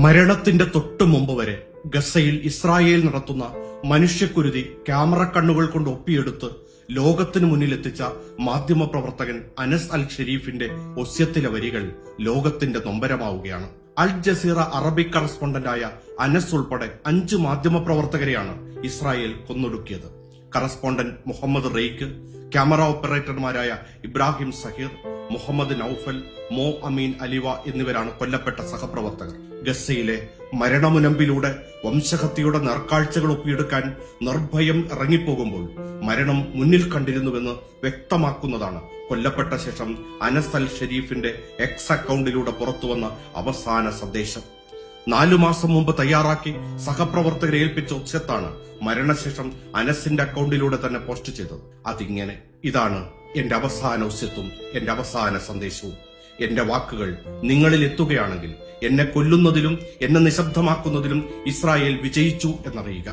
മരണത്തിന്റെ തൊട്ടു മുമ്പ് വരെ ഗസയിൽ ഇസ്രായേൽ നടത്തുന്ന മനുഷ്യക്കുരുതി ക്യാമറ കണ്ണുകൾ കൊണ്ട് ഒപ്പിയെടുത്ത് ലോകത്തിനു മുന്നിലെത്തിച്ച മാധ്യമപ്രവർത്തകൻ അനസ് അൽ ഷെരീഫിന്റെ ഒസ്യത്തിലെ വരികൾ ലോകത്തിന്റെ നൊമ്പരമാവുകയാണ്. അൽ ജസീറ അറബിക് കറസ്പോണ്ടന്റായ അനസ് ഉൾപ്പെടെ 5 മാധ്യമപ്രവർത്തകരെയാണ് ഇസ്രായേൽ കൊന്നൊടുക്കിയത്. കറസ്പോണ്ടന്റ് മുഹമ്മദ് റെയ്ക്ക്, ക്യാമറ ഓപ്പറേറ്റർമാരായ Ibrahim Zaher, Mohammed Noufal, Moamen അലിവ എന്നിവരാണ് കൊല്ലപ്പെട്ട സഹപ്രവർത്തകർ. ഗസയിലെ മരണമുനമ്പിലൂടെ വംശഹത്യയുടെ നേർക്കാഴ്ചകൾ ഒപ്പിയെടുക്കാൻ നിർഭയം ഇറങ്ങിപ്പോകുമ്പോൾ മരണം മുന്നിൽ കണ്ടിരുന്നുവെന്ന് വ്യക്തമാക്കുന്നതാണ് കൊല്ലപ്പെട്ട ശേഷം അനസ് അൽ ഷെരീഫിന്റെ എക്സ് അക്കൗണ്ടിലൂടെ പുറത്തുവന്ന അവസാന സന്ദേശം. 4 മാസം മുമ്പ് തയ്യാറാക്കി സഹപ്രവർത്തകരെ ഏൽപ്പിച്ച ഒസ്യത്താണ് മരണശേഷം അനസിന്റെ അക്കൗണ്ടിലൂടെ തന്നെ പോസ്റ്റ് ചെയ്തത്. അതിങ്ങനെ: ഇതാണ് എന്റെ അവസാന ഒസ്യത്തും എന്റെ അവസാന സന്ദേശവും. എന്റെ വാക്കുകൾ നിങ്ങളിൽ എത്തുകയാണെങ്കിൽ എന്നെ കൊല്ലുന്നതിലും എന്നെ നിശബ്ദമാക്കുന്നതിലും ഇസ്രായേൽ വിജയിച്ചു എന്നറിയുക.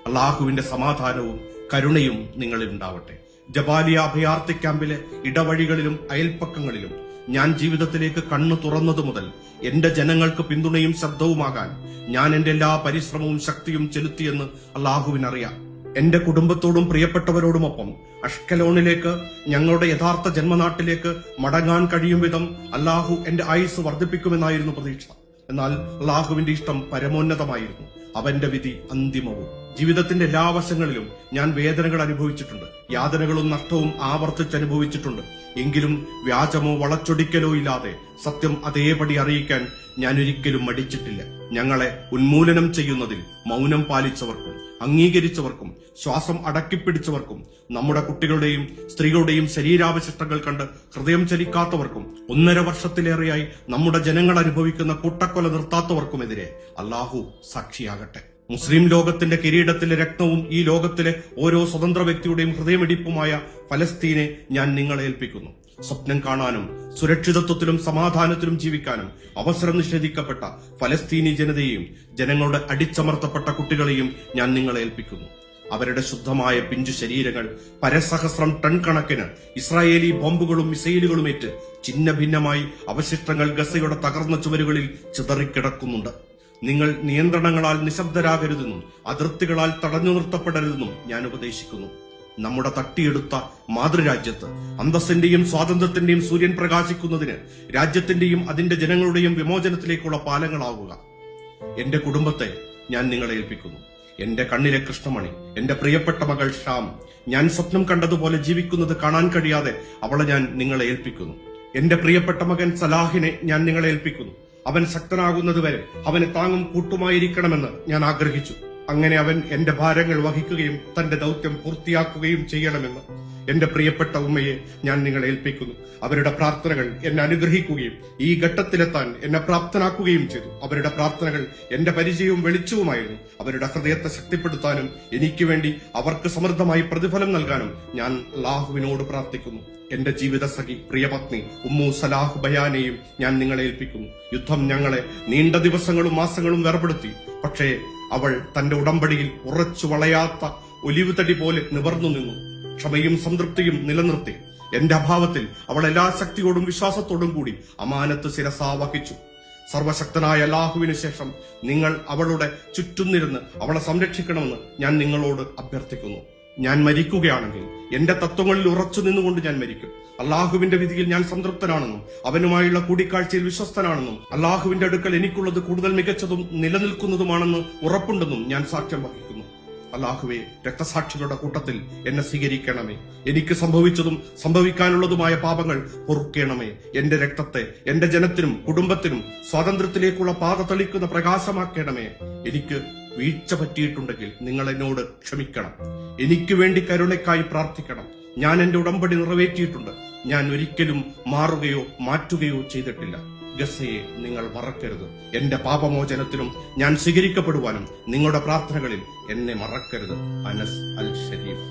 അള്ളാഹുവിന്റെ സമാധാനവും കരുണയും നിങ്ങളിൽ ഉണ്ടാവട്ടെ. ജബാലിയ അഭയാർത്ഥി ക്യാമ്പിലെ ഇടവഴികളിലും അയൽപ്പക്കങ്ങളിലും ഞാൻ ജീവിതത്തിലേക്ക് കണ്ണു തുറന്നതു മുതൽ എന്റെ ജനങ്ങൾക്ക് പിന്തുണയും ശബ്ദവുമാകാൻ ഞാൻ എന്റെ എല്ലാ പരിശ്രമവും ശക്തിയും ചെലുത്തിയെന്ന് അള്ളാഹുവിനറിയാം. എന്റെ കുടുംബത്തോടും പ്രിയപ്പെട്ടവരോടുമൊപ്പം അഷ്കലോണിലേക്ക്, ഞങ്ങളുടെ യഥാർത്ഥ ജന്മനാട്ടിലേക്ക് മടങ്ങാൻ കഴിയും വിധം അള്ളാഹു എന്റെ ആയുസ് വർദ്ധിപ്പിക്കുമെന്നായിരുന്നു പ്രതീക്ഷ. എന്നാൽ അള്ളാഹുവിന്റെ ഇഷ്ടം പരമോന്നതമായിരുന്നു, അവന്റെ വിധി അന്തിമവും. ജീവിതത്തിന്റെ എല്ലാ വശങ്ങളിലും ഞാൻ വേദനകൾ അനുഭവിച്ചിട്ടുണ്ട്, യാതനകളും നഷ്ടവും ആവർത്തിച്ചനുഭവിച്ചിട്ടുണ്ട്. എങ്കിലും വ്യാജമോ വളച്ചൊടിക്കലോ ഇല്ലാതെ സത്യം അതേപടി അറിയിക്കാൻ ഞാൻ ഒരിക്കലും മടിച്ചിട്ടില്ല. ഞങ്ങളെ ഉന്മൂലനം ചെയ്യുന്നതിൽ മൗനം പാലിച്ചവർക്കും അംഗീകരിച്ചവർക്കും ശ്വാസം അടക്കിപ്പിടിച്ചവർക്കും നമ്മുടെ കുട്ടികളുടെയും സ്ത്രീകളുടെയും ശരീരാവശിഷ്ടങ്ങൾ കണ്ട് ഹൃദയം ചലിക്കാത്തവർക്കും 1.5 വർഷത്തിലേറെയായി നമ്മുടെ ജനങ്ങൾ അനുഭവിക്കുന്ന കൂട്ടക്കൊല നിർത്താത്തവർക്കുമെതിരെ അള്ളാഹു സാക്ഷിയാകട്ടെ. മുസ്ലിം ലോകത്തിന്റെ കിരീടത്തിലെ രക്തവും ഈ ലോകത്തിലെ ഓരോ സ്വതന്ത്ര വ്യക്തിയുടെയും ഹൃദയമിടിപ്പുമായ ഫലസ്തീനെ ഞാൻ നിങ്ങളെ ഏൽപ്പിക്കുന്നു. സ്വപ്നം കാണാനും സുരക്ഷിതത്വത്തിലും സമാധാനത്തിലും ജീവിക്കാനും അവസരം നിഷേധിക്കപ്പെട്ട ഫലസ്തീനി ജനതയെയും ജനങ്ങളുടെ അടിച്ചമർത്തപ്പെട്ട കുട്ടികളെയും ഞാൻ നിങ്ങളെ ഏൽപ്പിക്കുന്നു. അവരുടെ ശുദ്ധമായ പിഞ്ചു ശരീരങ്ങൾ പരസഹസ്രം ടൺ കണക്കിന് ഇസ്രായേലി ബോംബുകളും മിസൈലുകളുമേറ്റ് ഛിന്ന ഭിന്നമായി അവശിഷ്ടങ്ങൾ ഗസയുടെ തകർന്ന ചുവരുകളിൽ ചിതറിക്കിടക്കുന്നുണ്ട്. നിങ്ങൾ നിയന്ത്രണങ്ങളാൽ നിശബ്ദരാകരുതെന്നും അതിർത്തികളാൽ തടഞ്ഞു നിർത്തപ്പെടരുതെന്നും ഞാൻ ഉപദേശിക്കുന്നു. നമ്മുടെ തട്ടിയെടുത്ത മാതൃരാജ്യത്ത് അന്തസ്സിന്റെയും സ്വാതന്ത്ര്യത്തിന്റെയും സൂര്യൻ പ്രകാശിക്കുന്നതിന് രാജ്യത്തിന്റെയും അതിന്റെ ജനങ്ങളുടെയും വിമോചനത്തിലേക്കുള്ള പാലങ്ങളാവുക. എന്റെ കുടുംബത്തെ ഞാൻ നിങ്ങളെ ഏൽപ്പിക്കുന്നു. എന്റെ കണ്ണിലെ കൃഷ്ണമണി, എന്റെ പ്രിയപ്പെട്ട മകൾ ഷാം, ഞാൻ സ്വപ്നം കണ്ടതുപോലെ ജീവിക്കുന്നത് കാണാൻ കഴിയാതെ അവളെ ഞാൻ നിങ്ങളെ ഏൽപ്പിക്കുന്നു. എന്റെ പ്രിയപ്പെട്ട മകൻ സലാഹിനെ ഞാൻ നിങ്ങളെ ഏൽപ്പിക്കുന്നു. അവൻ ശക്തനാകുന്നതുവരെ അവന് താങ്ങും കൂട്ടുമായിരിക്കണമെന്ന് ഞാൻ ആഗ്രഹിച്ചു. അങ്ങനെ അവൻ എന്റെ ഭാരങ്ങൾ വഹിക്കുകയും തന്റെ ദൗത്യം പൂർത്തിയാക്കുകയും ചെയ്യണമെന്ന് എന്റെ പ്രിയപ്പെട്ട ഉമ്മയെ ഞാൻ നിങ്ങളെ ഏൽപ്പിക്കുന്നു. അവരുടെ പ്രാർത്ഥനകൾ എന്നെ അനുഗ്രഹിക്കുകയും ഈ ഘട്ടത്തിലെത്താൻ എന്നെ പ്രാപ്തനാക്കുകയും ചെയ്തു. അവരുടെ പ്രാർത്ഥനകൾ എന്റെ പരിചയവും വെളിച്ചവുമായിരുന്നു. അവരുടെ ഹൃദയത്തെ ശക്തിപ്പെടുത്താനും എനിക്ക് വേണ്ടി അവർക്ക് സമൃദ്ധമായി പ്രതിഫലം നൽകാനും ഞാൻ അല്ലാഹുവിനോട് പ്രാർത്ഥിക്കുന്നു. എന്റെ ജീവിത സഖി പ്രിയപത്നി ഉമ്മു സലാഹ് ബയാനെയും ഞാൻ നിങ്ങളെ ഏൽപ്പിക്കുന്നു. യുദ്ധം ഞങ്ങളെ നീണ്ട ദിവസങ്ങളും മാസങ്ങളും വേർപെടുത്തി. പക്ഷേ അവൾ തന്റെ ഉടമ്പടിയിൽ ഉറച്ചു വളയാത്ത ഒലിവ് തടി പോലെ നിവർന്നു നിന്നു. ക്ഷമയും സംതൃപ്തിയും നിലനിർത്തി. എന്റെ അഭാവത്തിൽ അവൾ എല്ലാ ശക്തിയോടും വിശ്വാസത്തോടും കൂടി അമാനത്ത് ശിരസാ വഹിച്ചു. സർവശക്തനായ അല്ലാഹുവിന് ശേഷം നിങ്ങൾ അവളുടെ ചുറ്റുന്നിരുന്ന് അവളെ സംരക്ഷിക്കണമെന്ന് ഞാൻ നിങ്ങളോട് അഭ്യർത്ഥിക്കുന്നു. ഞാൻ മരിക്കുകയാണെങ്കിൽ എന്റെ തത്വങ്ങളിൽ ഉറച്ചു നിന്നുകൊണ്ട് ഞാൻ മരിക്കും. അള്ളാഹുവിന്റെ വിധിയിൽ ഞാൻ സംതൃപ്തനാണെന്നും അവനുമായുള്ള കൂടിക്കാഴ്ചയിൽ വിശ്വസ്തനാണെന്നും അള്ളാഹുവിന്റെ അടുക്കൽ എനിക്കുള്ളത് കൂടുതൽ മികച്ചതും നിലനിൽക്കുന്നതുമാണെന്ന് ഉറപ്പുണ്ടെന്നും ഞാൻ സാക്ഷ്യം വഹിക്കുന്നു. അല്ലാഹുവേ, രക്തസാക്ഷികളുടെ കൂട്ടത്തിൽ എന്നെ സ്വീകരിക്കണമേ. എനിക്ക് സംഭവിച്ചതും സംഭവിക്കാനുള്ളതുമായ പാപങ്ങൾ പൊറുക്കണമേ. എന്റെ രക്തത്തെ എന്റെ ജനത്തിനും കുടുംബത്തിനും സ്വാതന്ത്ര്യത്തിലേക്കുള്ള പാത തെളിക്കുന്ന പ്രകാശമാക്കണമേ. എനിക്ക് വീഴ്ച പറ്റിയിട്ടുണ്ടെങ്കിൽ നിങ്ങൾ എന്നോട് ക്ഷമിക്കണം. എനിക്ക് വേണ്ടി കരുണയ്ക്കായി പ്രാർത്ഥിക്കണം. ഞാൻ എന്റെ ഉടമ്പടി നിറവേറ്റിയിട്ടുണ്ട്. ഞാൻ ഒരിക്കലും മാറുകയോ മാറ്റുകയോ ചെയ്തിട്ടില്ല. ഗസയെ നിങ്ങൾ മറക്കരുത്. എന്റെ പാപമോചനത്തിനും ഞാൻ സ്വീകരിക്കപ്പെടുവാനും നിങ്ങളുടെ പ്രാർത്ഥനകളിൽ എന്നെ മറക്കരുത്. അനസ് അൽ ഷരീഫ്.